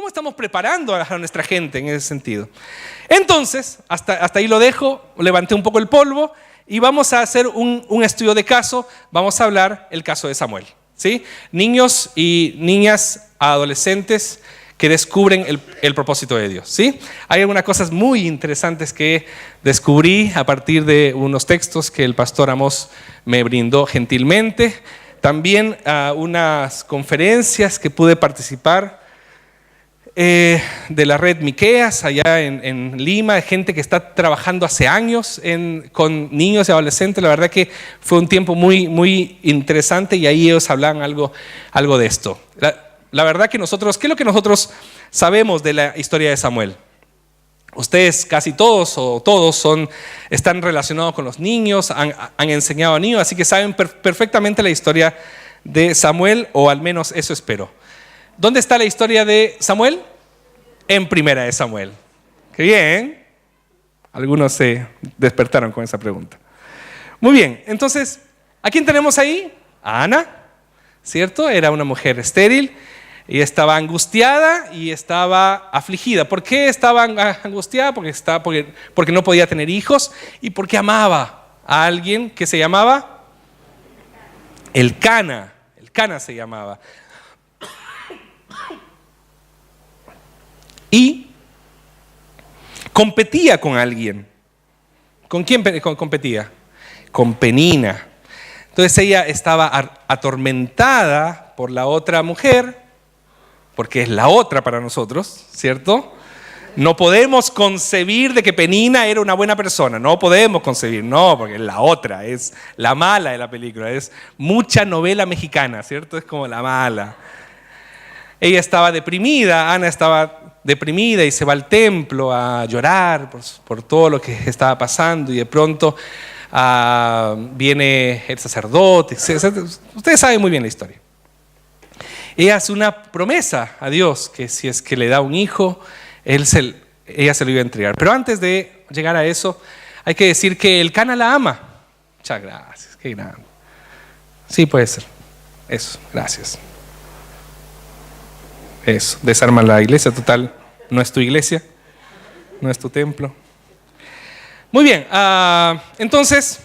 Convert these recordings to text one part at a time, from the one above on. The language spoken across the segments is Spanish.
estamos preparando a nuestra gente en ese sentido? Entonces, hasta ahí lo dejo, levanté un poco el polvo y vamos a hacer un estudio de caso. Vamos a hablar el caso de Samuel, ¿sí? Niños y niñas, adolescentes que descubren el propósito de Dios, ¿sí? Hay algunas cosas muy interesantes que descubrí a partir de unos textos que el pastor Amos me brindó gentilmente. También unas conferencias que pude participar de la red Miqueas allá en Lima, gente que está trabajando hace años con niños y adolescentes. La verdad que fue un tiempo muy, muy interesante y ahí ellos hablaban algo de esto. La verdad que nosotros, ¿qué es lo que nosotros sabemos de la historia de Samuel? Ustedes casi todos o todos están relacionados con los niños, han enseñado a niños, así que saben perfectamente la historia de Samuel, o al menos eso espero. ¿Dónde está la historia de Samuel? En Primera de Samuel. ¡Qué bien! Algunos se despertaron con esa pregunta. Muy bien, entonces, ¿a quién tenemos ahí? A Ana, ¿cierto? Era una mujer estéril. Y estaba angustiada y estaba afligida. ¿Por qué estaba angustiada? Porque no podía tener hijos y porque amaba a alguien que se llamaba Elcana. Elcana se llamaba. Y competía con alguien. ¿Con quién competía? Con Penina. Entonces ella estaba atormentada por la otra mujer, porque es la otra para nosotros, ¿cierto? No podemos concebir de que Penina era una buena persona, no podemos concebir, no, porque es la otra, es la mala de la película, es mucha novela mexicana, ¿cierto? Es como la mala. Ella estaba deprimida, Ana estaba deprimida y se va al templo a llorar por todo lo que estaba pasando y de pronto viene el sacerdote, ustedes saben muy bien la historia. Ella hace una promesa a Dios que si es que le da un hijo, ella se lo iba a entregar. Pero antes de llegar a eso, hay que decir que Elcana la ama. Muchas gracias, qué grande. Sí, puede ser. Eso, gracias. Eso, desarma la iglesia, total, no es tu iglesia, no es tu templo. Muy bien, entonces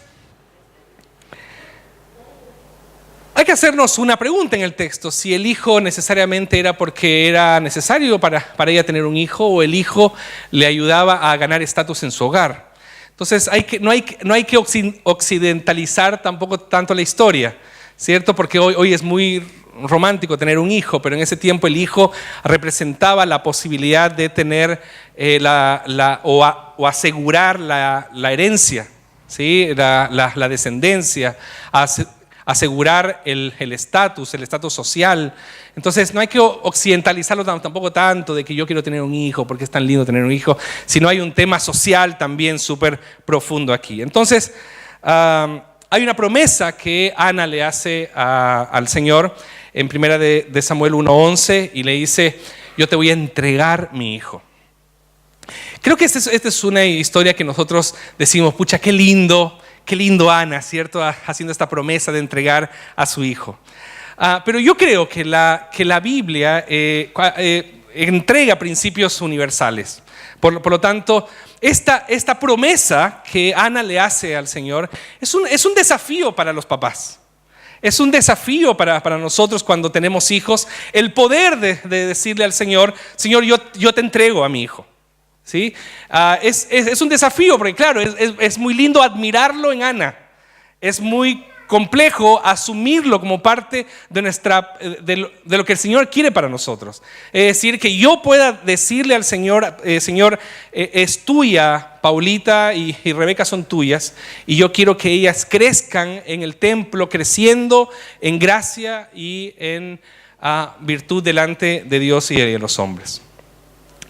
hay que hacernos una pregunta en el texto, si el hijo necesariamente era porque era necesario para ella tener un hijo, o el hijo le ayudaba a ganar estatus en su hogar. Entonces no hay que occidentalizar tampoco tanto la historia, ¿cierto? Porque hoy es muy romántico tener un hijo, pero en ese tiempo el hijo representaba la posibilidad de tener o asegurar la herencia, ¿sí? la descendencia, asegurar el estatus social. Entonces no hay que occidentalizarlo tampoco tanto de que yo quiero tener un hijo porque es tan lindo tener un hijo, sino hay un tema social también súper profundo aquí. Entonces hay una promesa que Ana le hace al Señor en Primera de Samuel 1:11 y le dice: yo te voy a entregar mi hijo. Creo que esta es una historia que nosotros decimos, pucha, qué lindo Ana, ¿cierto? Haciendo esta promesa de entregar a su hijo. Pero yo creo que la Biblia entrega principios universales. Por lo tanto, esta promesa que Ana le hace al Señor es un desafío para los papás. Es un desafío para nosotros cuando tenemos hijos, el poder de decirle al Señor: Señor, yo te entrego a mi hijo. ¿Sí? Es un desafío porque claro, es muy lindo admirarlo en Ana, es muy complejo asumirlo como parte de lo que el Señor quiere para nosotros. Es decir, que yo pueda decirle al Señor: Señor, es tuya, Paulita y Rebeca son tuyas, y yo quiero que ellas crezcan en el templo, creciendo en gracia y en virtud delante de Dios y de los hombres.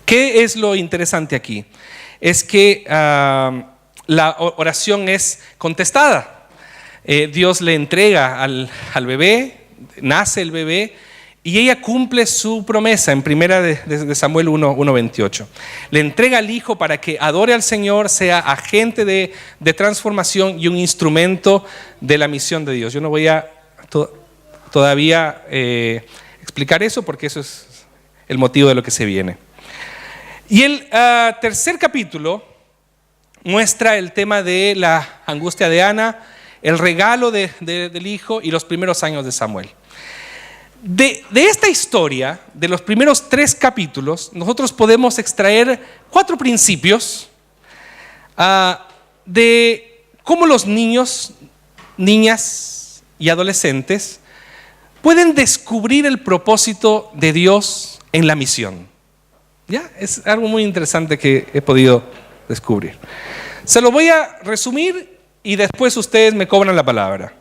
¿Qué es lo interesante aquí? Es que la oración es contestada. Dios le entrega al bebé, nace el bebé, y ella cumple su promesa en Primera de Samuel 1:28. Le entrega al hijo para que adore al Señor, sea agente de transformación y un instrumento de la misión de Dios. Yo no voy a todavía explicar eso porque eso es el motivo de lo que se viene. Y el tercer capítulo muestra el tema de la angustia de Ana, el regalo del hijo y los primeros años de Samuel. De esta historia, de los primeros 3 capítulos, nosotros podemos extraer 4 principios de cómo los niños, niñas y adolescentes pueden descubrir el propósito de Dios en la misión. ¿Ya? Es algo muy interesante que he podido descubrir. Se lo voy a resumir y después ustedes me cobran la palabra.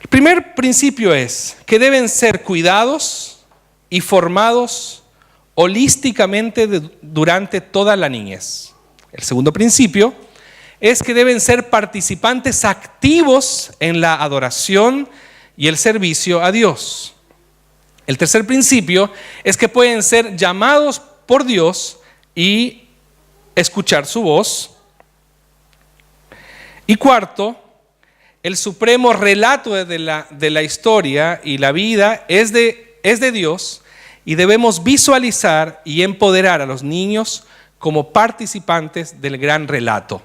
El primer principio es que deben ser cuidados y formados holísticamente durante toda la niñez. El segundo principio es que deben ser participantes activos en la adoración y el servicio a Dios. El tercer principio es que pueden ser llamados por Dios y escuchar su voz. Y cuarto, el supremo relato de la historia y la vida es de Dios y debemos visualizar y empoderar a los niños como participantes del gran relato.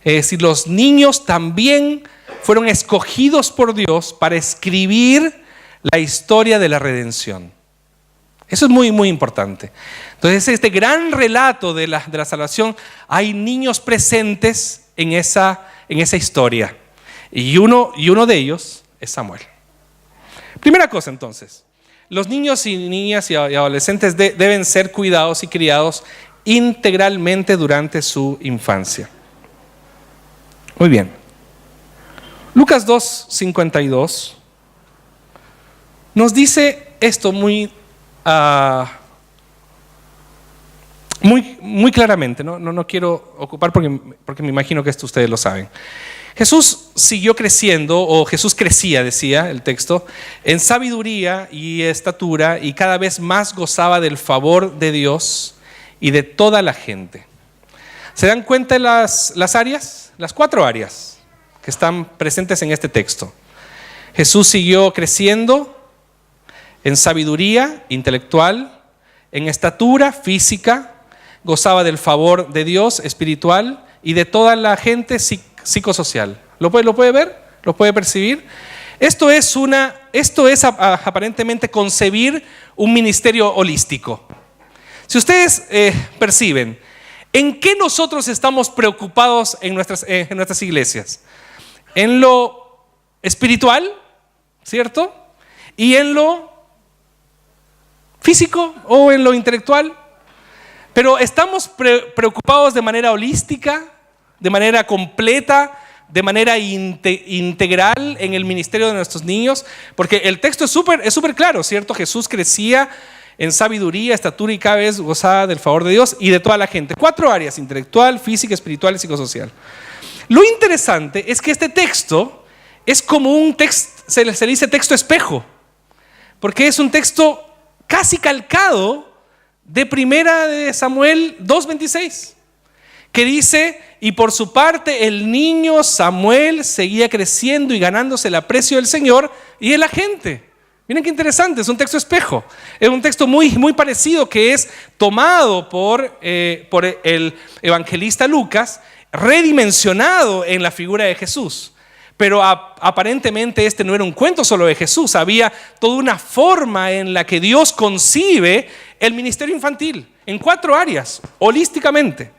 Es decir, los niños también fueron escogidos por Dios para escribir la historia de la redención. Eso es muy, muy importante. Entonces, este gran relato de la salvación, hay niños presentes en esa historia. Y uno de ellos es Samuel. Primera cosa entonces, los niños y niñas y adolescentes deben ser cuidados y criados integralmente durante su infancia. Muy bien. Lucas 2:52 nos dice esto muy claramente. No quiero ocupar porque me imagino que esto ustedes lo saben. Jesús siguió creciendo, o Jesús crecía, decía el texto, en sabiduría y estatura, y cada vez más gozaba del favor de Dios y de toda la gente. ¿Se dan cuenta de las áreas? Las 4 áreas que están presentes en este texto. Jesús siguió creciendo en sabiduría intelectual, en estatura física, gozaba del favor de Dios espiritual y de toda la gente psicosocial. ¿Lo puede ver? ¿Lo puede percibir? Esto es aparentemente concebir un ministerio holístico. Si ustedes perciben, ¿en qué nosotros estamos preocupados en nuestras iglesias? En lo espiritual, ¿cierto? Y en lo físico o en lo intelectual. Pero estamos preocupados de manera holística, de manera completa, de manera integral en el ministerio de nuestros niños, porque el texto es súper claro, ¿cierto? Jesús crecía en sabiduría, estatura y cada vez gozaba del favor de Dios y de toda la gente. 4 áreas: intelectual, física, espiritual y psicosocial. Lo interesante es que este texto es como un texto, se le dice texto espejo, porque es un texto casi calcado de Primera de Samuel 2:26. Que dice: y por su parte el niño Samuel seguía creciendo y ganándose el aprecio del Señor y de la gente. Miren qué interesante, es un texto espejo. Es un texto muy, muy parecido que es tomado por el evangelista Lucas, redimensionado en la figura de Jesús. Pero aparentemente este no era un cuento solo de Jesús, había toda una forma en la que Dios concibe el ministerio infantil en 4 áreas, holísticamente.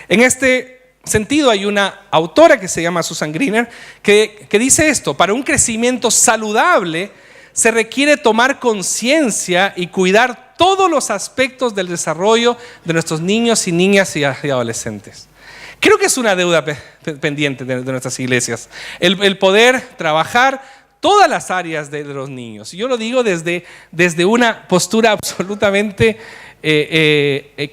En este sentido hay una autora que se llama Susan Greener que dice esto: para un crecimiento saludable se requiere tomar conciencia y cuidar todos los aspectos del desarrollo de nuestros niños y niñas y adolescentes. Creo que es una deuda pendiente de nuestras iglesias, el poder trabajar todas las áreas de los niños. Y yo lo digo desde una postura absolutamente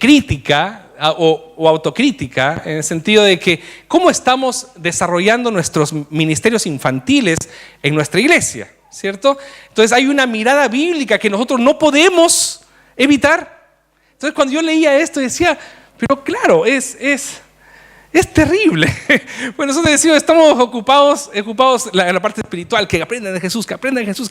crítica o autocrítica, en el sentido de que cómo estamos desarrollando nuestros ministerios infantiles en nuestra iglesia, ¿cierto? Entonces hay una mirada bíblica que nosotros no podemos evitar. Entonces cuando yo leía esto decía, pero claro, es Es terrible. Bueno, nosotros decimos, estamos ocupados en la parte espiritual, que aprendan de Jesús, que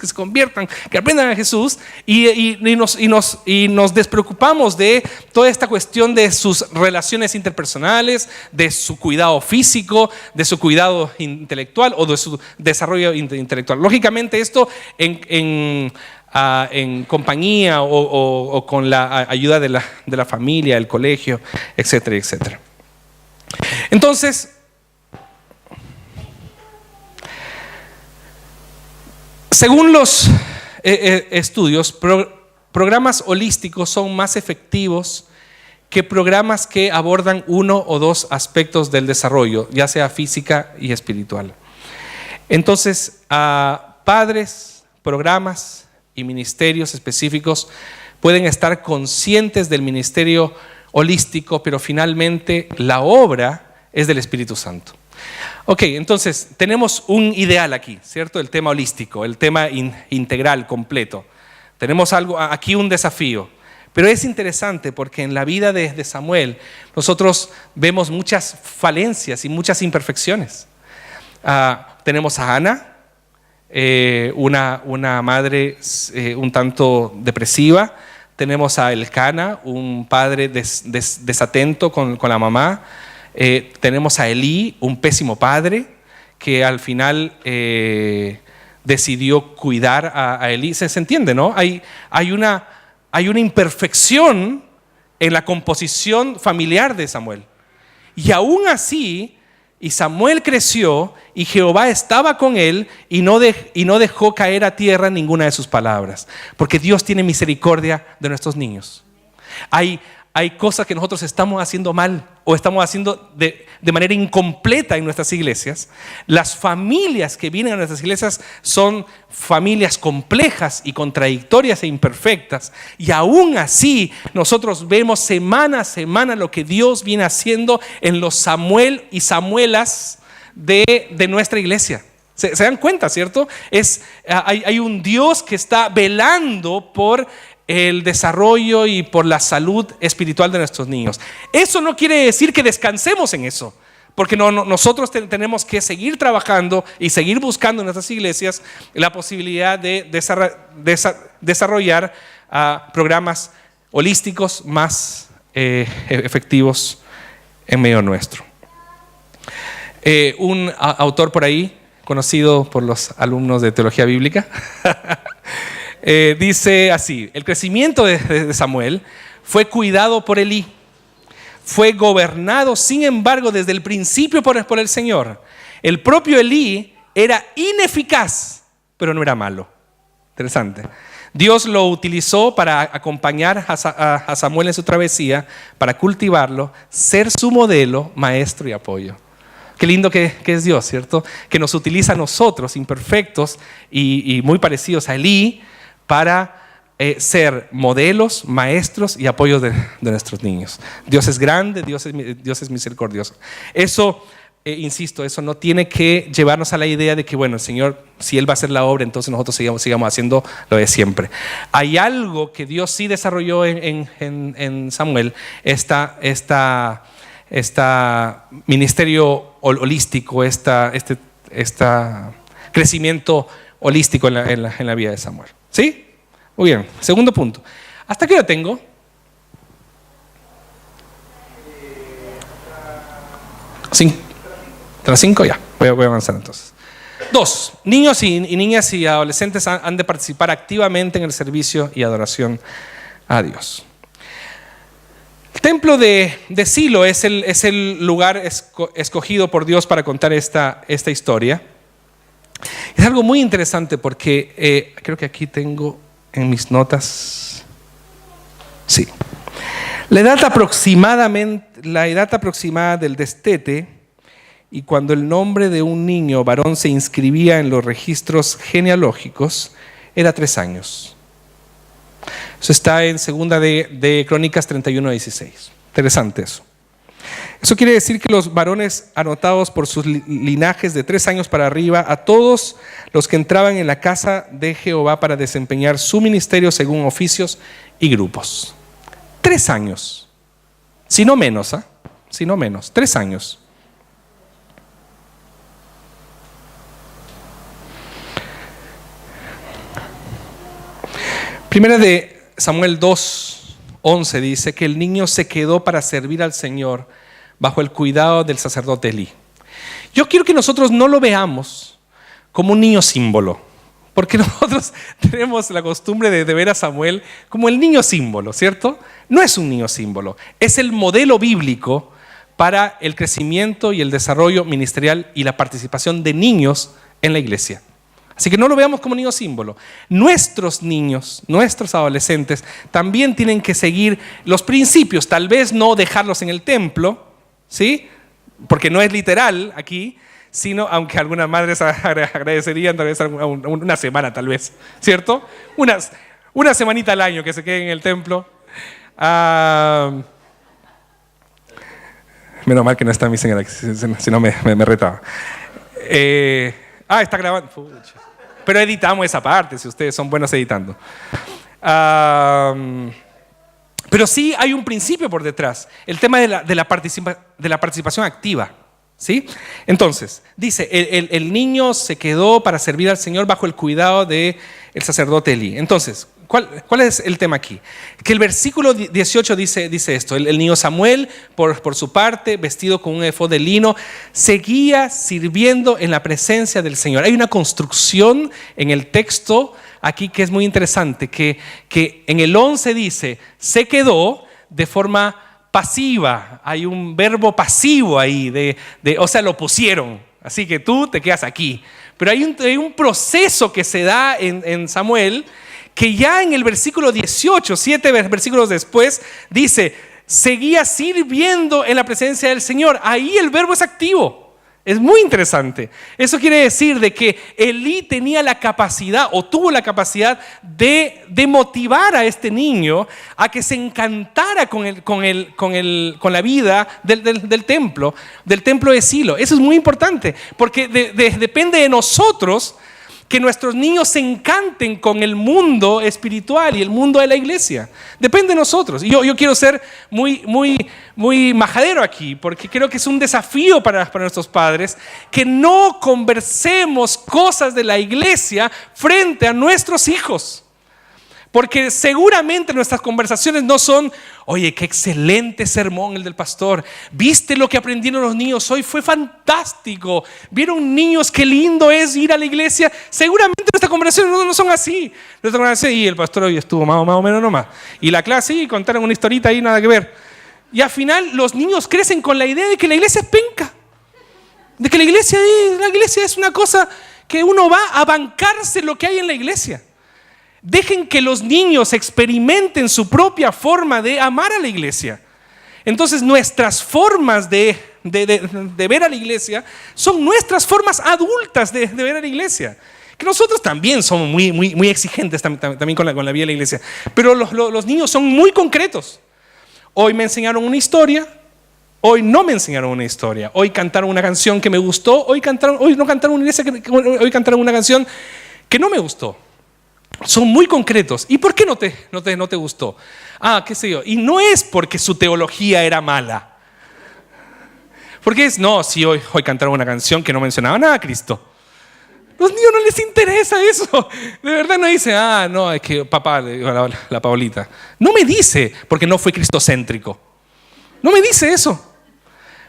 se conviertan, que aprendan a Jesús, y nos despreocupamos de toda esta cuestión de sus relaciones interpersonales, de su cuidado físico, de su cuidado intelectual o de su desarrollo intelectual. Lógicamente esto en compañía o con la ayuda de la familia, el colegio, etcétera, etcétera. Entonces, según los estudios, programas holísticos son más efectivos que programas que abordan uno o dos aspectos del desarrollo, ya sea física y espiritual. Entonces, padres, programas y ministerios específicos pueden estar conscientes del ministerio holístico, pero finalmente la obra es del Espíritu Santo. Ok, entonces tenemos un ideal aquí, ¿cierto? El tema holístico, el tema integral, completo. Tenemos aquí un desafío, pero es interesante porque en la vida de Samuel nosotros vemos muchas falencias y muchas imperfecciones. Tenemos a Ana, una madre un tanto depresiva. Tenemos a Elcana, un padre desatento con la mamá. Tenemos a Elí, un pésimo padre que al final decidió cuidar a Elí. ¿Se entiende, no? Hay una imperfección en la composición familiar de Samuel. Y aún así, y Samuel creció y Jehová estaba con él y no dejó caer a tierra ninguna de sus palabras. Porque Dios tiene misericordia de nuestros niños. Hay cosas que nosotros estamos haciendo mal o estamos haciendo de manera incompleta en nuestras iglesias. Las familias que vienen a nuestras iglesias son familias complejas y contradictorias e imperfectas. Y aún así nosotros vemos semana a semana lo que Dios viene haciendo en los Samuel y Samuelas de nuestra iglesia. ¿Se dan cuenta, cierto? Hay un Dios que está velando por el desarrollo y por la salud espiritual de nuestros niños. Eso no quiere decir que descansemos en eso, porque nosotros tenemos que seguir trabajando y seguir buscando en nuestras iglesias la posibilidad de desarrollar programas holísticos más efectivos en medio nuestro. Un autor por ahí, conocido por los alumnos de teología bíblica, dice así: el crecimiento de Samuel fue cuidado por Elí, fue gobernado sin embargo desde el principio por el Señor. El propio Elí era ineficaz, pero no era malo. Interesante. Dios lo utilizó para acompañar a Samuel en su travesía, para cultivarlo, ser su modelo, maestro y apoyo. Qué lindo que es Dios, ¿cierto? Que nos utiliza a nosotros, imperfectos y muy parecidos a Elí, para ser modelos, maestros y apoyos de nuestros niños. Dios es grande, Dios es misericordioso. Eso, insisto, eso no tiene que llevarnos a la idea de que, bueno, el Señor, si Él va a hacer la obra, entonces nosotros sigamos haciendo lo de siempre. Hay algo que Dios sí desarrolló en Samuel, esta ministerio holístico, este crecimiento holístico en la vida de Samuel. ¿Sí? Muy bien. Segundo punto. ¿Hasta qué hora tengo? ¿Hasta las 5? Ya. Voy a avanzar entonces. 2. Niños y niñas y adolescentes han de participar activamente en el servicio y adoración a Dios. El templo de Silo es el lugar escogido por Dios para contar esta historia. Es algo muy interesante porque creo que aquí tengo en mis notas. Sí. La edad aproximada del destete y cuando el nombre de un niño varón se inscribía en los registros genealógicos era 3 años. Eso está en segunda de Crónicas 31:16. Interesante eso. Eso quiere decir que los varones anotados por sus linajes de 3 años para arriba, a todos los que entraban en la casa de Jehová para desempeñar su ministerio según oficios y grupos. 3 años, si no menos, 3 años. Primera de Samuel 2:11 dice que el niño se quedó para servir al Señor bajo el cuidado del sacerdote Elí. Yo quiero que nosotros no lo veamos como un niño símbolo, porque nosotros tenemos la costumbre de ver a Samuel como el niño símbolo, ¿cierto? No es un niño símbolo, es el modelo bíblico para el crecimiento y el desarrollo ministerial y la participación de niños en la iglesia. Así que no lo veamos como niño símbolo. Nuestros niños, nuestros adolescentes también tienen que seguir los principios, tal vez no dejarlos en el templo, ¿sí? Porque no es literal aquí, sino, aunque algunas madres agradecerían tal vez una semana, tal vez, ¿cierto? Una semanita al año que se queden en el templo. Menos mal que no está mi señora, si no me retaba. Está grabando. Pucha. Pero editamos esa parte, si ustedes son buenos editando. Pero sí hay un principio por detrás, el tema de la participación activa, ¿sí? Entonces, dice, el niño se quedó para servir al Señor bajo el cuidado del sacerdote Elí. Entonces, ¿cuál es el tema aquí? Que el versículo 18 dice esto: el niño Samuel, por su parte, vestido con un efod de lino, seguía sirviendo en la presencia del Señor. Hay una construcción en el texto aquí que es muy interesante, que en el 11 dice, se quedó de forma pasiva. Hay un verbo pasivo ahí, o sea, lo pusieron, así que tú te quedas aquí. Pero hay un proceso que se da en Samuel, que ya en el versículo 18, 7 versículos después, dice, seguía sirviendo en la presencia del Señor. Ahí el verbo es activo. Es muy interesante. Eso quiere decir de que Elí tenía la capacidad, o tuvo la capacidad de motivar a este niño a que se encantara con la vida del templo de Silo. Eso es muy importante, porque depende de nosotros que nuestros niños se encanten con el mundo espiritual y el mundo de la iglesia. Depende de nosotros. Y yo quiero ser muy majadero aquí, porque creo que es un desafío para nuestros padres que no conversemos cosas de la iglesia frente a nuestros hijos. Porque seguramente nuestras conversaciones no son, oye, qué excelente sermón el del pastor. ¿Viste lo que aprendieron los niños hoy? Fue fantástico. ¿Vieron, niños, qué lindo es ir a la iglesia? Seguramente nuestras conversaciones no son así. Nuestras conversaciones, y el pastor hoy estuvo más o menos nomás. Y la clase, y contaron una historita ahí, nada que ver. Y al final los niños crecen con la idea de que la iglesia es penca. De que la iglesia es una cosa que uno va a bancarse lo que hay en la iglesia. Dejen que los niños experimenten su propia forma de amar a la iglesia. Entonces nuestras formas de ver a la iglesia son nuestras formas adultas de ver a la iglesia. Que nosotros también somos muy exigentes también con la vida de la iglesia. Pero los niños son muy concretos. Hoy me enseñaron una historia, hoy no me enseñaron una historia. Hoy cantaron una canción que me gustó, hoy no cantaron una iglesia, hoy cantaron una canción que no me gustó. Son muy concretos. ¿Y por qué no te gustó? Qué sé yo. Y no es porque su teología era mala. Porque si hoy cantaron una canción que no mencionaba nada a Cristo. Los niños no les interesa eso. De verdad no dice, no, es que papá, la Paulita. No me dice porque no fue cristocéntrico. No me dice eso.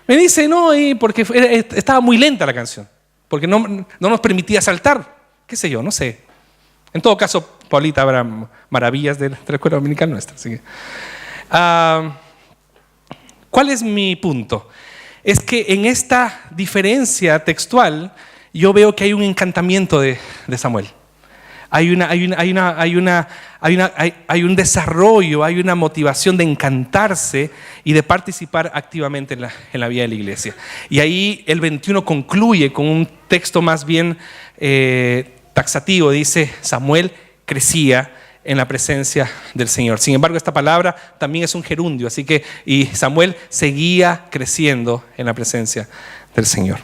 Me dice, porque estaba muy lenta la canción. Porque no nos permitía saltar. Qué sé yo, no sé. En todo caso, Paulita, habrá maravillas de la escuela dominical nuestra. Así que, ¿cuál es mi punto? Es que en esta diferencia textual yo veo que hay un encantamiento de Samuel. Hay un desarrollo, hay una motivación de encantarse y de participar activamente en la vida de la iglesia. Y ahí el 21 concluye con un texto más bien taxativo. Dice, Samuel crecía en la presencia del Señor. Sin embargo, esta palabra también es un gerundio, así que y Samuel seguía creciendo en la presencia del Señor.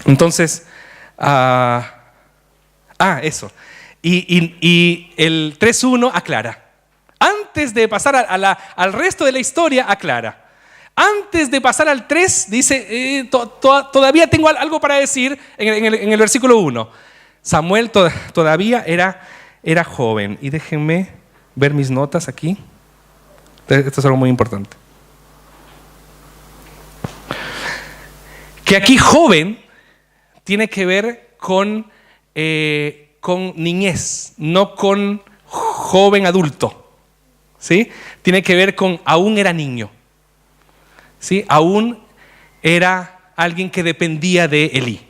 Entonces, eso. Y el 3.1 aclara. Antes de pasar al resto de la historia, aclara. Antes de pasar al 3, dice, todavía tengo algo para decir en el versículo 1. Samuel todavía era joven. Y déjenme ver mis notas aquí. Esto es algo muy importante. Que aquí joven tiene que ver con niñez, no con joven adulto, ¿sí? Tiene que ver con aún era niño, ¿sí? Aún era alguien que dependía de Elí,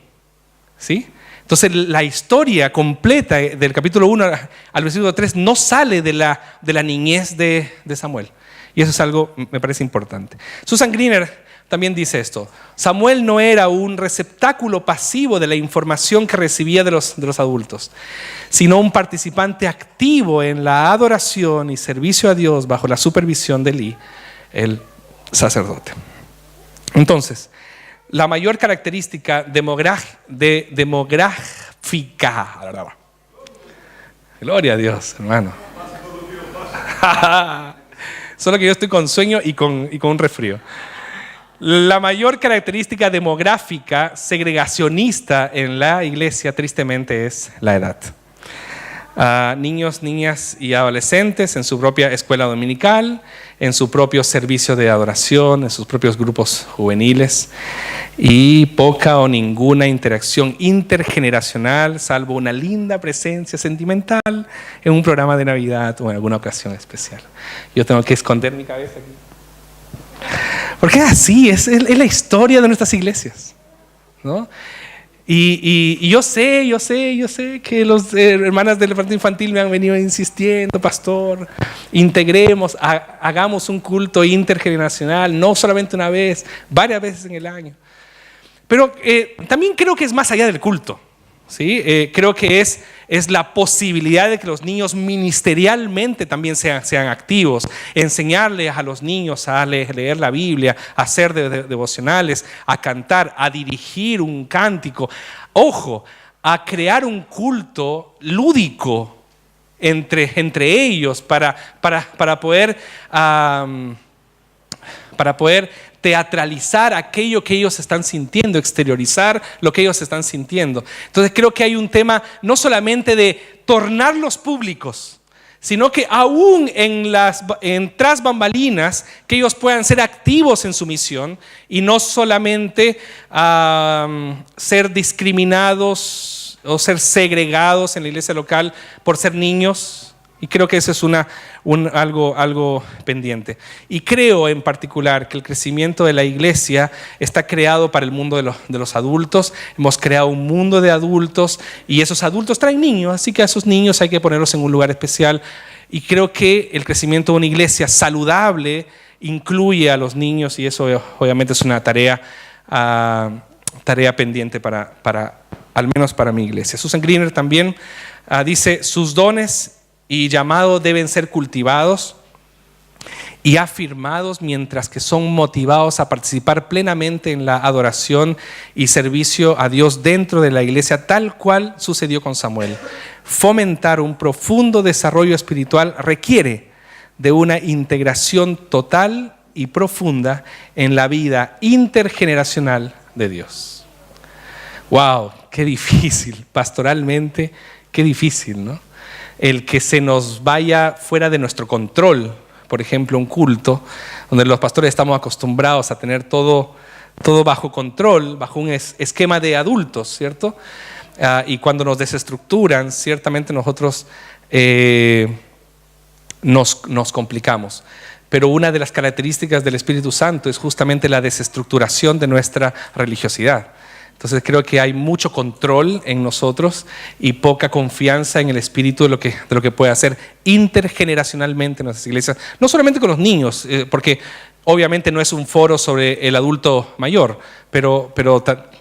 ¿sí? Entonces la historia completa del capítulo 1 al versículo 3 no sale de la niñez de Samuel. Y eso es algo, me parece importante. Susan Greener también dice esto: Samuel no era un receptáculo pasivo de la información que recibía de los adultos, sino un participante activo en la adoración y servicio a Dios bajo la supervisión de Elí, el sacerdote. Entonces, la mayor característica demográfica, gloria a Dios, hermano. Solo que yo estoy con sueño y con un resfrío. La mayor característica demográfica segregacionista en la iglesia, tristemente, es la edad. Niños, niñas y adolescentes en su propia escuela dominical, en su propio servicio de adoración, en sus propios grupos juveniles, y poca o ninguna interacción intergeneracional, salvo una linda presencia sentimental en un programa de Navidad o en alguna ocasión especial. Yo tengo que esconder mi cabeza aquí. Porque es así, es la historia de nuestras iglesias, ¿no? Y yo sé que los hermanas del departamento infantil me han venido insistiendo: pastor, integremos, hagamos un culto intergeneracional, no solamente una vez, varias veces en el año. Pero también creo que es más allá del culto, ¿sí? Creo que es la posibilidad de que los niños ministerialmente también sean activos, enseñarles a los niños a leer la Biblia, a hacer devocionales, a cantar, a dirigir un cántico, ojo, a crear un culto lúdico entre ellos para poder teatralizar aquello que ellos están sintiendo, exteriorizar lo que ellos están sintiendo. Entonces creo que hay un tema no solamente de tornarlos públicos, sino que aún tras bambalinas, que ellos puedan ser activos en su misión y no solamente ser discriminados o ser segregados en la iglesia local por ser niños. Y creo que eso es algo pendiente. Y creo en particular que el crecimiento de la iglesia está creado para el mundo de los adultos. Hemos creado un mundo de adultos y esos adultos traen niños, así que a esos niños hay que ponerlos en un lugar especial. Y creo que el crecimiento de una iglesia saludable incluye a los niños, y eso obviamente es una tarea pendiente al menos para mi iglesia. Susan Greener también dice: sus dones y llamados deben ser cultivados y afirmados mientras que son motivados a participar plenamente en la adoración y servicio a Dios dentro de la iglesia, tal cual sucedió con Samuel. Fomentar un profundo desarrollo espiritual requiere de una integración total y profunda en la vida intergeneracional de Dios. ¡Wow! ¡Qué difícil! Pastoralmente, qué difícil, ¿no? El que se nos vaya fuera de nuestro control, por ejemplo, un culto donde los pastores estamos acostumbrados a tener todo bajo control, bajo un esquema de adultos, ¿cierto? Y cuando nos desestructuran, ciertamente nosotros nos complicamos. Pero una de las características del Espíritu Santo es justamente la desestructuración de nuestra religiosidad. Entonces creo que hay mucho control en nosotros y poca confianza en el Espíritu de lo que puede hacer intergeneracionalmente en nuestras iglesias. No solamente con los niños, porque obviamente no es un foro sobre el adulto mayor, pero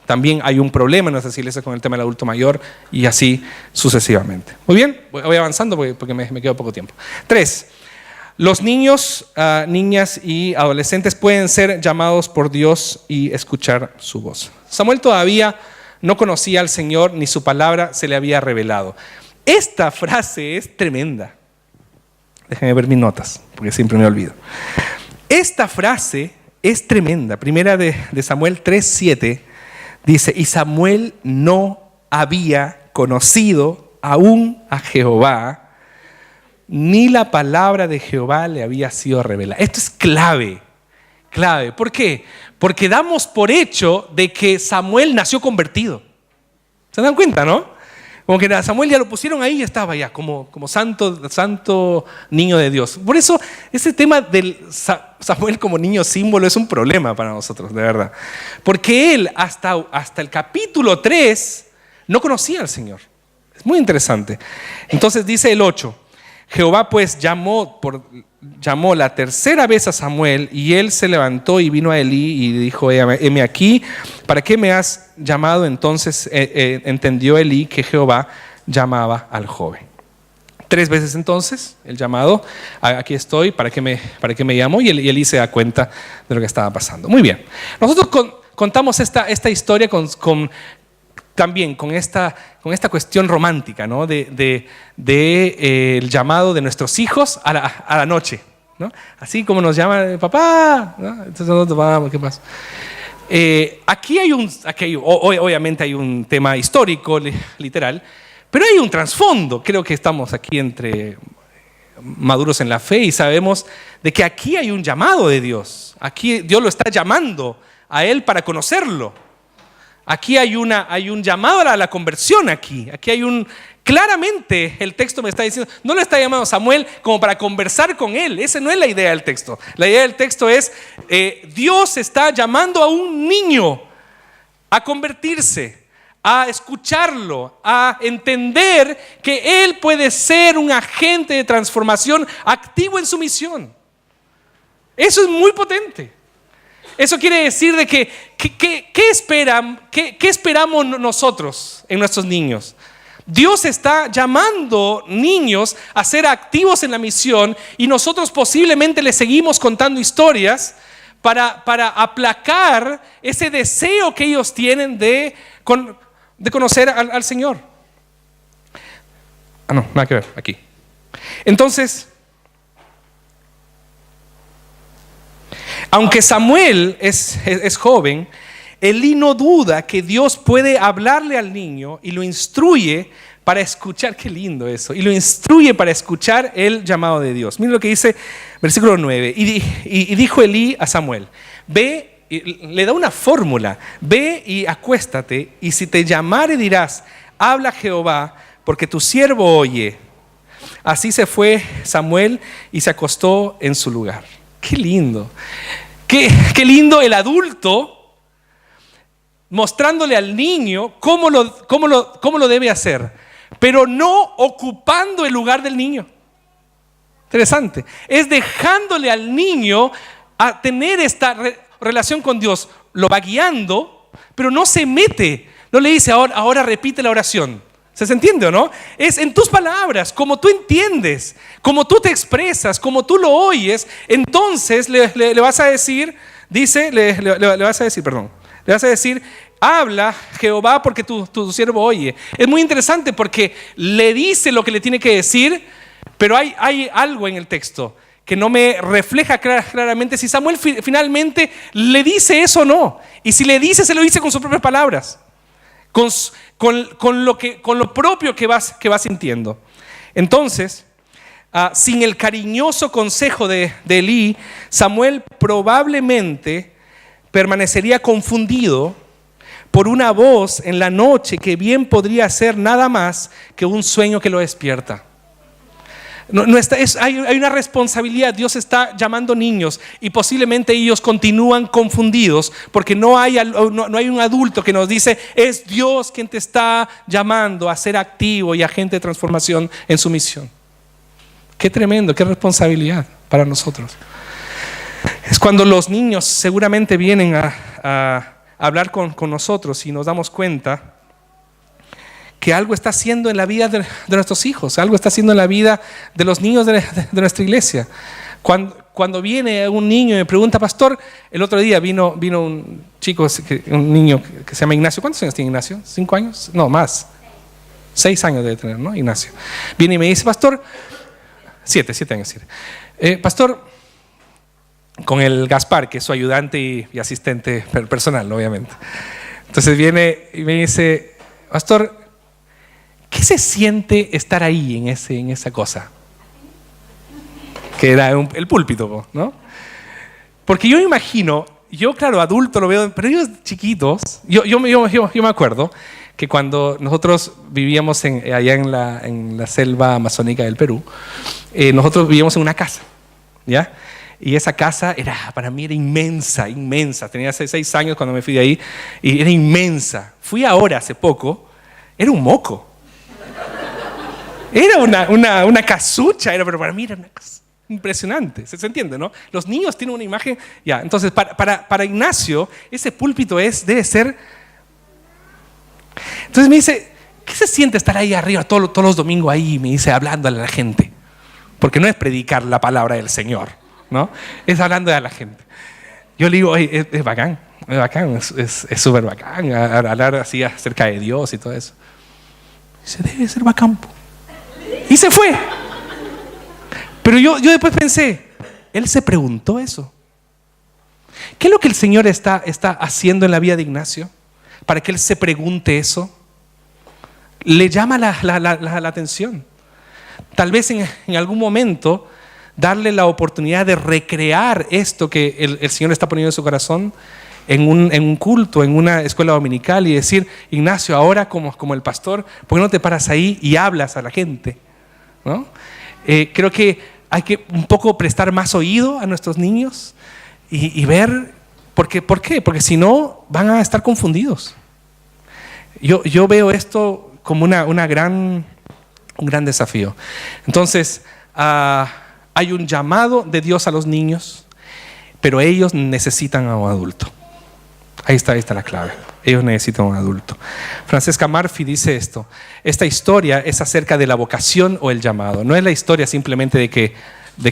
también hay un problema en nuestras iglesias con el tema del adulto mayor y así sucesivamente. Muy bien, voy avanzando porque me queda poco tiempo. 3. Los niños, niñas y adolescentes pueden ser llamados por Dios y escuchar su voz. Samuel todavía no conocía al Señor ni su palabra se le había revelado. Esta frase es tremenda. Déjenme ver mis notas, porque siempre me olvido. Esta frase es tremenda. Primera de Samuel 3:7 dice: y Samuel no había conocido aún a Jehová, ni la palabra de Jehová le había sido revelada. Esto es clave. ¿Por qué? Porque damos por hecho de que Samuel nació convertido. ¿Se dan cuenta, no? Como que a Samuel ya lo pusieron ahí y estaba ya como santo niño de Dios. Por eso ese tema del Samuel como niño símbolo es un problema para nosotros, de verdad. Porque él hasta el capítulo 3 no conocía al Señor. Es muy interesante. Entonces dice el 8. Jehová pues llamó la tercera vez a Samuel, y él se levantó y vino a Elí y dijo: heme aquí, ¿para qué me has llamado? Entonces entendió Elí que Jehová llamaba al joven. 3 veces entonces el llamado: aquí estoy, ¿para qué me llamó? Y Elí se da cuenta de lo que estaba pasando. Muy bien, nosotros contamos esta historia también con esta cuestión romántica, ¿no? el llamado de nuestros hijos a la noche, ¿no? Así como nos llama papá, ¿no? Entonces nosotros vamos, ¿qué pasa? Obviamente hay un tema histórico, literal, pero hay un trasfondo. Creo que estamos aquí entre maduros en la fe y sabemos de que aquí hay un llamado de Dios. Aquí Dios lo está llamando a él para conocerlo. Aquí hay un llamado a la conversión. Aquí hay claramente el texto me está diciendo, no le está llamando a Samuel como para conversar con él. Esa no es la idea del texto. La idea del texto es, Dios está llamando a un niño a convertirse, a escucharlo, a entender que él puede ser un agente de transformación activo en su misión. Eso es muy potente. Eso quiere decir de que ¿qué esperamos nosotros en nuestros niños? Dios está llamando niños a ser activos en la misión, y nosotros posiblemente les seguimos contando historias para aplacar ese deseo que ellos tienen de conocer al Señor. No, nada que ver, aquí. Entonces, aunque Samuel es joven, Elí no duda que Dios puede hablarle al niño y lo instruye para escuchar. Qué lindo eso. Y lo instruye para escuchar el llamado de Dios. Miren lo que dice versículo 9. Y dijo Elí a Samuel: ve, le da una fórmula: ve y acuéstate, y si te llamare dirás: habla Jehová, porque tu siervo oye. Así se fue Samuel y se acostó en su lugar. Qué lindo. Qué lindo el adulto mostrándole al niño cómo lo debe hacer, pero no ocupando el lugar del niño. Interesante. Es dejándole al niño a tener esta relación con Dios. Lo va guiando, pero no se mete. No le dice: ahora repite la oración. ¿Se entiende o no? Es en tus palabras, como tú entiendes, como tú te expresas, como tú lo oyes. Entonces le vas a decir, le vas a decir: habla Jehová, porque tu siervo oye. Es muy interesante porque le dice lo que le tiene que decir, pero hay algo en el texto que no me refleja claramente si Samuel finalmente le dice eso o no. Y si le dice, se lo dice con sus propias palabras, con lo propio que vas sintiendo. Entonces, sin el cariñoso consejo de Elí, Samuel probablemente permanecería confundido por una voz en la noche que bien podría ser nada más que un sueño que lo despierta. Hay una responsabilidad. Dios está llamando niños y posiblemente ellos continúan confundidos porque no hay un adulto que nos dice: es Dios quien te está llamando a ser activo y agente de transformación en su misión. Qué tremendo, qué responsabilidad para nosotros. Es cuando los niños seguramente vienen a hablar con nosotros y nos damos cuenta que algo está haciendo en la vida de nuestros hijos, algo está haciendo en la vida de los niños de nuestra iglesia. Cuando viene un niño y me pregunta: pastor, el otro día vino un chico, un niño que se llama Ignacio. ¿Cuántos años tiene Ignacio? ¿5 años? No, más. 6 años debe tener, ¿no? Ignacio. Viene y me dice: pastor, 7 años. Pastor, con el Gaspar, que es su ayudante y asistente personal, obviamente. Entonces viene y me dice: pastor, ¿qué se siente estar ahí en esa cosa? que era el púlpito, ¿no? Porque yo me imagino, yo claro, adulto lo veo, pero ellos chiquitos, yo me acuerdo que cuando nosotros vivíamos allá en la selva amazónica del Perú, nosotros vivíamos en una casa, ¿ya? Y esa casa para mí era inmensa, inmensa. Tenía 6 años cuando me fui de ahí y era inmensa. Fui ahora, hace poco, era un moco. Era una casucha, pero para mí era una cosa impresionante. ¿Se entiende, no? Los niños tienen una imagen. Ya, entonces, para Ignacio, ese púlpito debe ser. Entonces me dice, ¿qué se siente estar ahí arriba todos los domingos ahí? Me dice, hablando a la gente. Porque no es predicar la palabra del Señor, ¿no? Es hablando a la gente. Yo le digo, oye, es bacán, es súper bacán hablar así acerca de Dios y todo eso. Dice, debe ser bacán. Y se fue. Pero yo después pensé, él se preguntó eso. ¿Qué es lo que el Señor está haciendo en la vida de Ignacio para que él se pregunte eso? Le llama la atención. Tal vez en algún momento darle la oportunidad de recrear esto que el Señor está poniendo en su corazón en un culto, en una escuela dominical, y decir, Ignacio, ahora como el pastor, ¿por qué no te paras ahí y hablas a la gente? ¿No? Creo que hay que un poco prestar más oído a nuestros niños y ver, ¿por qué? Porque si no van a estar confundidos. Yo veo esto como un gran desafío. Entonces, hay un llamado de Dios a los niños, pero ellos necesitan a un adulto. Ahí está la clave. Ellos necesitan a un adulto. Francesca Murphy dice esto: esta historia es acerca de la vocación o el llamado. No es la historia simplemente de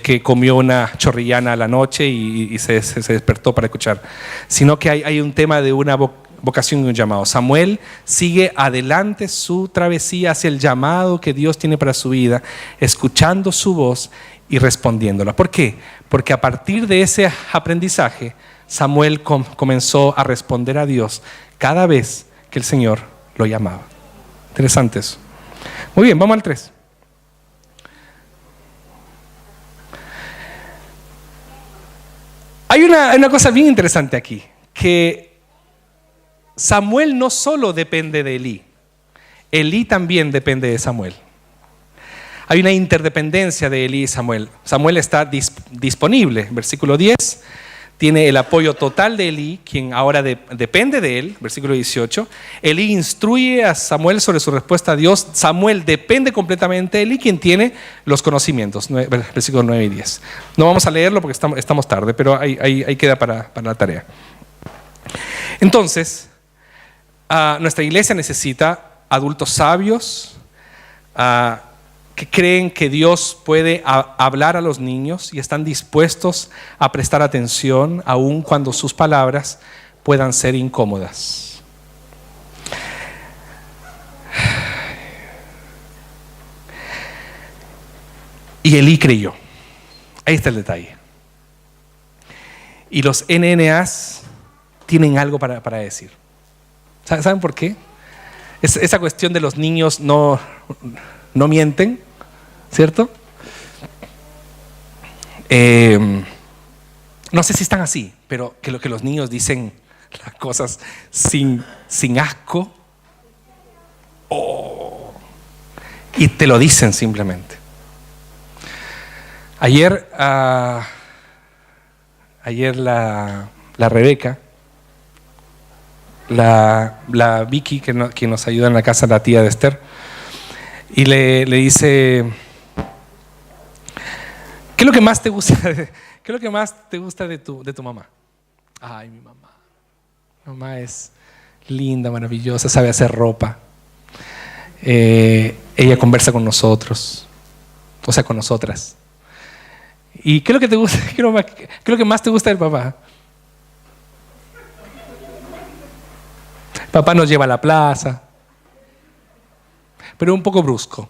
que comió una chorrillana a la noche y se despertó para escuchar, sino que hay un tema de una vocación y un llamado. Samuel sigue adelante su travesía hacia el llamado que Dios tiene para su vida, escuchando su voz y respondiéndola. ¿Por qué? Porque a partir de ese aprendizaje, Samuel comenzó a responder a Dios cada vez que el Señor lo llamaba. Interesante eso. Muy bien, vamos al 3. Hay una cosa bien interesante aquí, que Samuel no solo depende de Elí también depende de Samuel. Hay una interdependencia de Elí y Samuel. Samuel está disponible, versículo 10, tiene el apoyo total de Elí, quien ahora depende de él, versículo 18. Elí instruye a Samuel sobre su respuesta a Dios. Samuel depende completamente de Elí, quien tiene los conocimientos, versículos 9 y 10. No vamos a leerlo porque estamos tarde, pero ahí queda para la tarea. Entonces, nuestra iglesia necesita adultos sabios que creen que Dios puede hablar a los niños y están dispuestos a prestar atención aun cuando sus palabras puedan ser incómodas. Y Elí creyó. Ahí está el detalle. Y los NNAs tienen algo para decir. ¿Saben por qué? Esa cuestión de los niños no mienten, ¿cierto? No sé si están así, pero que los niños dicen las cosas sin asco, y te lo dicen simplemente. Ayer la Rebeca, la Vicky, que nos ayuda en la casa, la tía de Esther, y le dice, ¿qué es lo que más te gusta? ¿Qué es lo que más te gusta de tu mamá? Ay, mi mamá. Mi mamá es linda, maravillosa, sabe hacer ropa. Ella conversa con nosotros, o sea, con nosotras. ¿Y qué es lo que te gusta? ¿Qué es lo que más te gusta del papá? Papá nos lleva a la plaza, pero un poco brusco.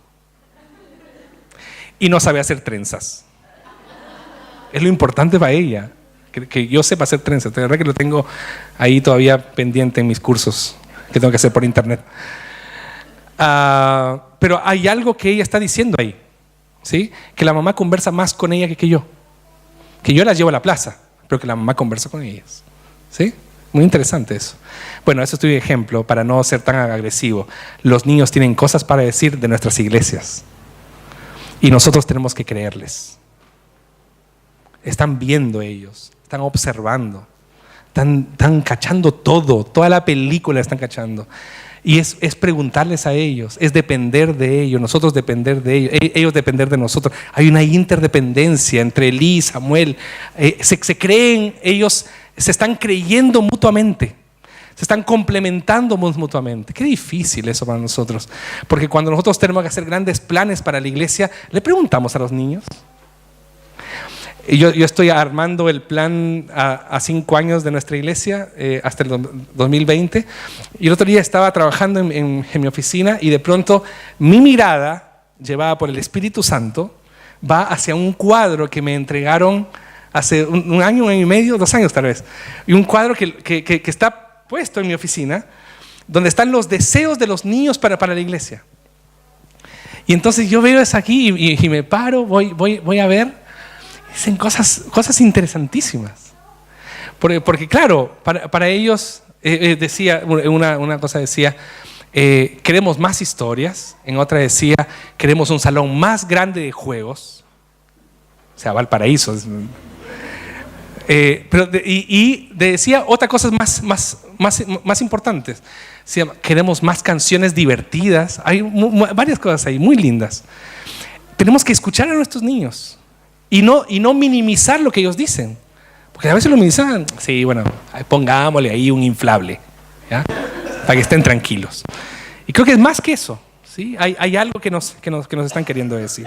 Y no sabe hacer trenzas. Es lo importante para ella, que yo sepa hacer trenzas. De verdad que lo tengo ahí todavía pendiente en mis cursos que tengo que hacer por internet. Pero hay algo que ella está diciendo ahí. ¿sí? Que la mamá conversa más con ella que yo. Que yo las llevo a la plaza, pero que la mamá conversa con ellas, ¿sí? Muy interesante eso. Bueno, eso es un ejemplo para no ser tan agresivo. Los niños tienen cosas para decir de nuestras iglesias y nosotros tenemos que creerles. Están viendo ellos, están observando, están cachando todo, toda la película están cachando. Y es preguntarles a ellos, es depender de ellos, nosotros depender de ellos, ellos depender de nosotros. Hay una interdependencia entre Elí y Samuel. Se creen, ellos se están creyendo mutuamente, se están complementando mutuamente. Qué difícil eso para nosotros, porque cuando nosotros tenemos que hacer grandes planes para la iglesia, le preguntamos a los niños. Yo estoy armando el plan a 5 años de nuestra iglesia hasta el 2020, y el otro día estaba trabajando en mi oficina y de pronto mi mirada, llevada por el Espíritu Santo, va hacia un cuadro que me entregaron hace un año y medio, 2 años tal vez, y un cuadro que está puesto en mi oficina donde están los deseos de los niños para la iglesia. Y entonces yo veo eso aquí y me paro, voy a ver. Dicen cosas interesantísimas. Porque claro, para ellos, decía, una cosa decía, queremos más historias. En otra decía, queremos un salón más grande de juegos. O sea, Valparaíso. Y decía otras cosas más importantes. Decía, queremos más canciones divertidas. Hay varias cosas ahí, muy lindas. Tenemos que escuchar a nuestros niños. Y no minimizar lo que ellos dicen. Porque a veces lo minimizan. Sí, bueno, pongámosle ahí un inflable, ¿ya? Para que estén tranquilos. Y creo que es más que eso, ¿sí? Hay algo que nos están queriendo decir.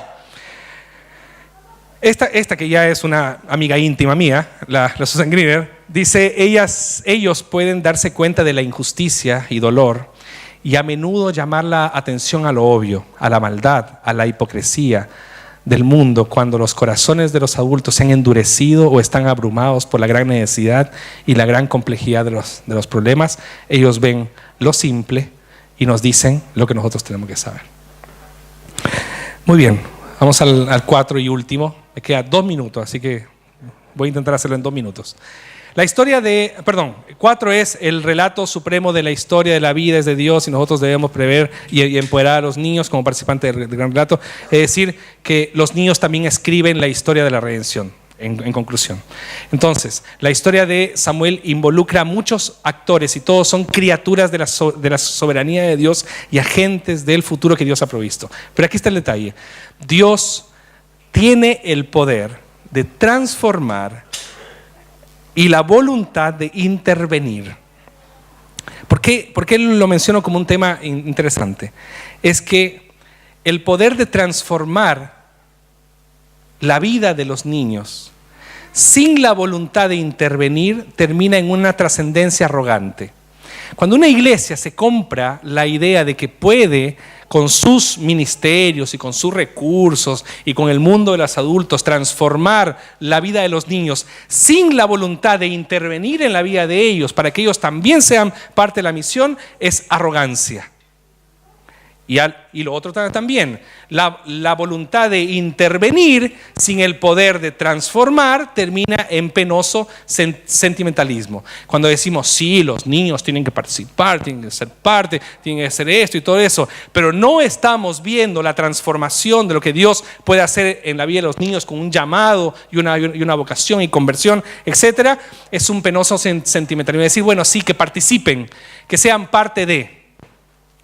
Esta que ya es una amiga íntima mía, la Susan Greener, dice, ellos pueden darse cuenta de la injusticia y dolor y a menudo llamar la atención a lo obvio, a la maldad, a la hipocresía del mundo cuando los corazones de los adultos se han endurecido o están abrumados por la gran necesidad y la gran complejidad de los problemas. Ellos ven lo simple y nos dicen lo que nosotros tenemos que saber. Muy bien, vamos al 4 y último. Me queda 2 minutos, así que voy a intentar hacerlo en 2 minutos. La historia 4 es el relato supremo de la historia de la vida, es de Dios y nosotros debemos prever y empoderar a los niños como participantes del gran relato. Es decir, que los niños también escriben la historia de la redención, en conclusión. Entonces, la historia de Samuel involucra a muchos actores y todos son criaturas de la soberanía de Dios y agentes del futuro que Dios ha provisto. Pero aquí está el detalle. Dios tiene el poder de transformar y la voluntad de intervenir. ¿Por qué lo menciono como un tema interesante? Es que el poder de transformar la vida de los niños sin la voluntad de intervenir termina en una trascendencia arrogante. Cuando una iglesia se compra la idea de que puede, con sus ministerios y con sus recursos y con el mundo de los adultos, transformar la vida de los niños sin la voluntad de intervenir en la vida de ellos para que ellos también sean parte de la misión, es arrogancia. Y lo otro también, la voluntad de intervenir sin el poder de transformar termina en penoso sentimentalismo. Cuando decimos, sí, los niños tienen que participar, tienen que ser parte, tienen que hacer esto y todo eso, pero no estamos viendo la transformación de lo que Dios puede hacer en la vida de los niños con un llamado y una vocación y conversión, etcétera, es un penoso sentimentalismo. Decir, bueno, sí, que participen, que sean parte de.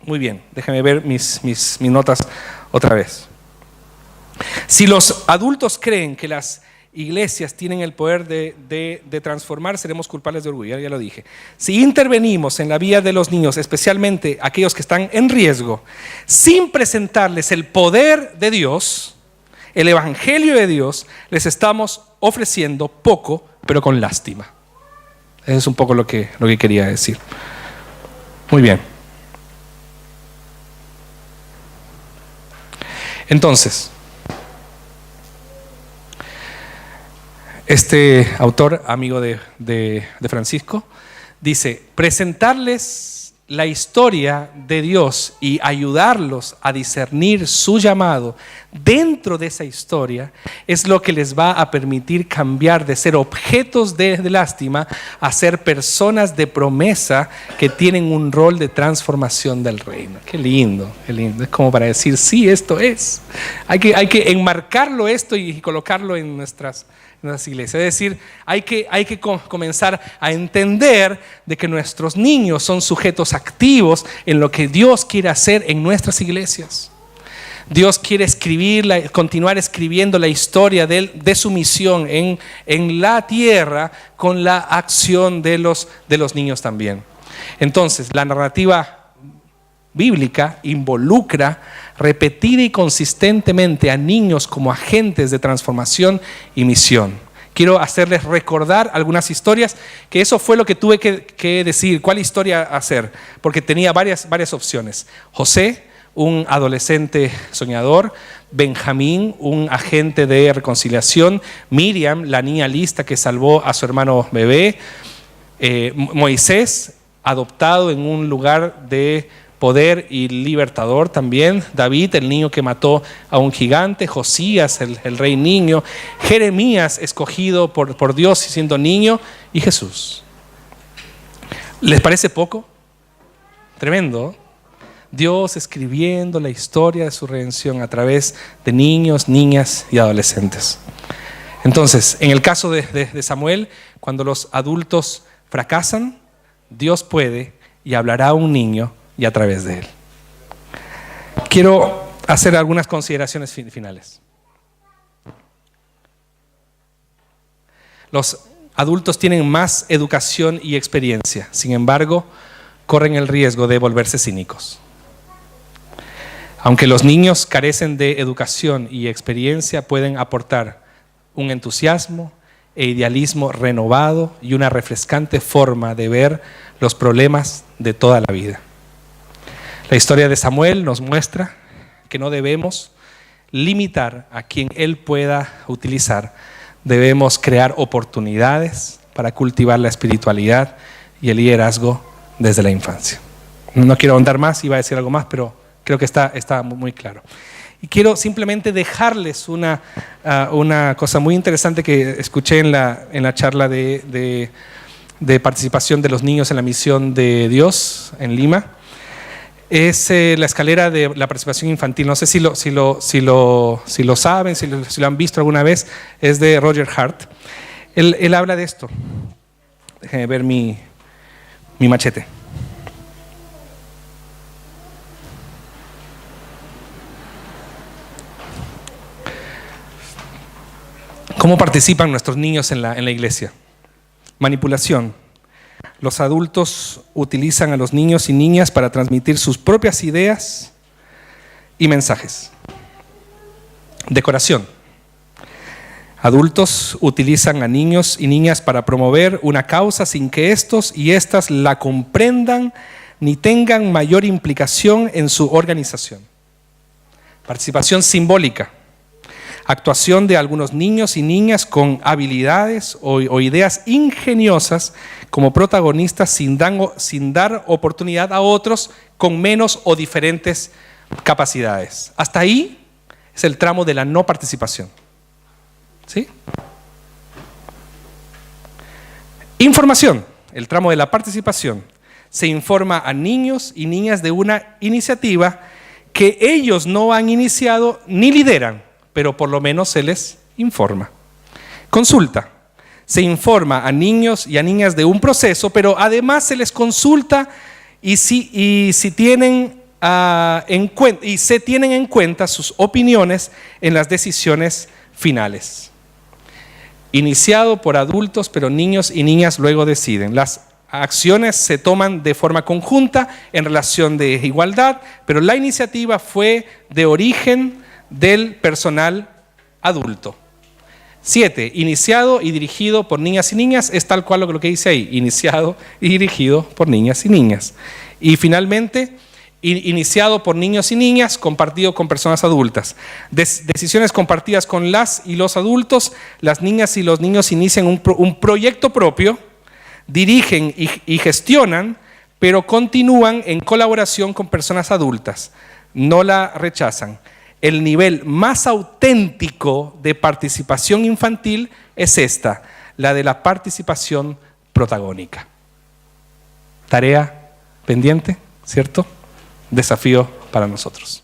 Muy bien, déjenme ver mis notas otra vez. Si los adultos creen que las iglesias tienen el poder de transformar, seremos culpables de orgullo, ya lo dije. Si intervenimos en la vida de los niños, especialmente aquellos que están en riesgo, sin presentarles el poder de Dios, el evangelio de Dios, les estamos ofreciendo poco, pero con lástima. Eso es un poco lo que quería decir. Muy bien. Entonces, este autor, amigo de Francisco, dice, presentarles la historia de Dios y ayudarlos a discernir su llamado dentro de esa historia es lo que les va a permitir cambiar de ser objetos de lástima a ser personas de promesa que tienen un rol de transformación del reino. Qué lindo, qué lindo. Es como para decir, sí, esto es. Hay que enmarcarlo esto y colocarlo en nuestras iglesias. Es decir, hay que comenzar a entender de que nuestros niños son sujetos activos en lo que Dios quiere hacer en nuestras iglesias. Dios quiere continuar escribiendo la historia de su misión en la tierra con la acción de los niños también. Entonces, la narrativa bíblica involucra repetida y consistentemente a niños como agentes de transformación y misión. Quiero hacerles recordar algunas historias, que eso fue lo que tuve que decidir, cuál historia hacer, porque tenía varias opciones. José, un adolescente soñador; Benjamín, un agente de reconciliación; Miriam, la niña lista que salvó a su hermano bebé; Moisés, adoptado en un lugar de poder y libertador también; David, el niño que mató a un gigante; Josías, el rey niño; Jeremías, escogido por Dios siendo niño; y Jesús. ¿Les parece poco? Tremendo. Dios escribiendo la historia de su redención a través de niños, niñas y adolescentes. Entonces, en el caso de Samuel, cuando los adultos fracasan, Dios puede y hablará a un niño y a través de él. Quiero hacer algunas consideraciones finales. Los adultos tienen más educación y experiencia, sin embargo, corren el riesgo de volverse cínicos. Aunque los niños carecen de educación y experiencia, pueden aportar un entusiasmo e idealismo renovado y una refrescante forma de ver los problemas de toda la vida. La historia de Samuel nos muestra que no debemos limitar a quien él pueda utilizar. Debemos crear oportunidades para cultivar la espiritualidad y el liderazgo desde la infancia. No quiero ahondar más, iba a decir algo más, pero creo que está muy claro. Y quiero simplemente dejarles una cosa muy interesante que escuché en la charla de participación de los niños en la misión de Dios en Lima. Es la escalera de la participación infantil. No sé si lo saben, si lo han visto alguna vez. Es de Roger Hart. Él habla de esto. Déjenme ver mi machete. ¿Cómo participan nuestros niños en la iglesia? Manipulación. Los adultos utilizan a los niños y niñas para transmitir sus propias ideas y mensajes. Decoración. Adultos utilizan a niños y niñas para promover una causa sin que estos y estas la comprendan ni tengan mayor implicación en su organización. Participación simbólica. Actuación de algunos niños y niñas con habilidades o ideas ingeniosas como protagonistas sin dar oportunidad a otros con menos o diferentes capacidades. Hasta ahí es el tramo de la no participación. ¿Sí? Información, el tramo de la participación. Se informa a niños y niñas de una iniciativa que ellos no han iniciado ni lideran, pero por lo menos se les informa. Consulta. Se informa a niños y a niñas de un proceso, pero además se les consulta y se tienen en cuenta sus opiniones en las decisiones finales. Iniciado por adultos, pero niños y niñas luego deciden. Las acciones se toman de forma conjunta en relación de igualdad, pero la iniciativa fue de origen del personal adulto. 7. Iniciado y dirigido por niñas y niñas, es tal cual lo que dice ahí, iniciado y dirigido por niñas y niñas. Y finalmente, iniciado por niños y niñas, compartido con personas adultas. Decisiones compartidas con las y los adultos. Las niñas y los niños inician un proyecto propio, dirigen y gestionan, pero continúan en colaboración con personas adultas, no la rechazan. El nivel más auténtico de participación infantil es esta, la de la participación protagónica. Tarea pendiente, ¿cierto? Desafío para nosotros.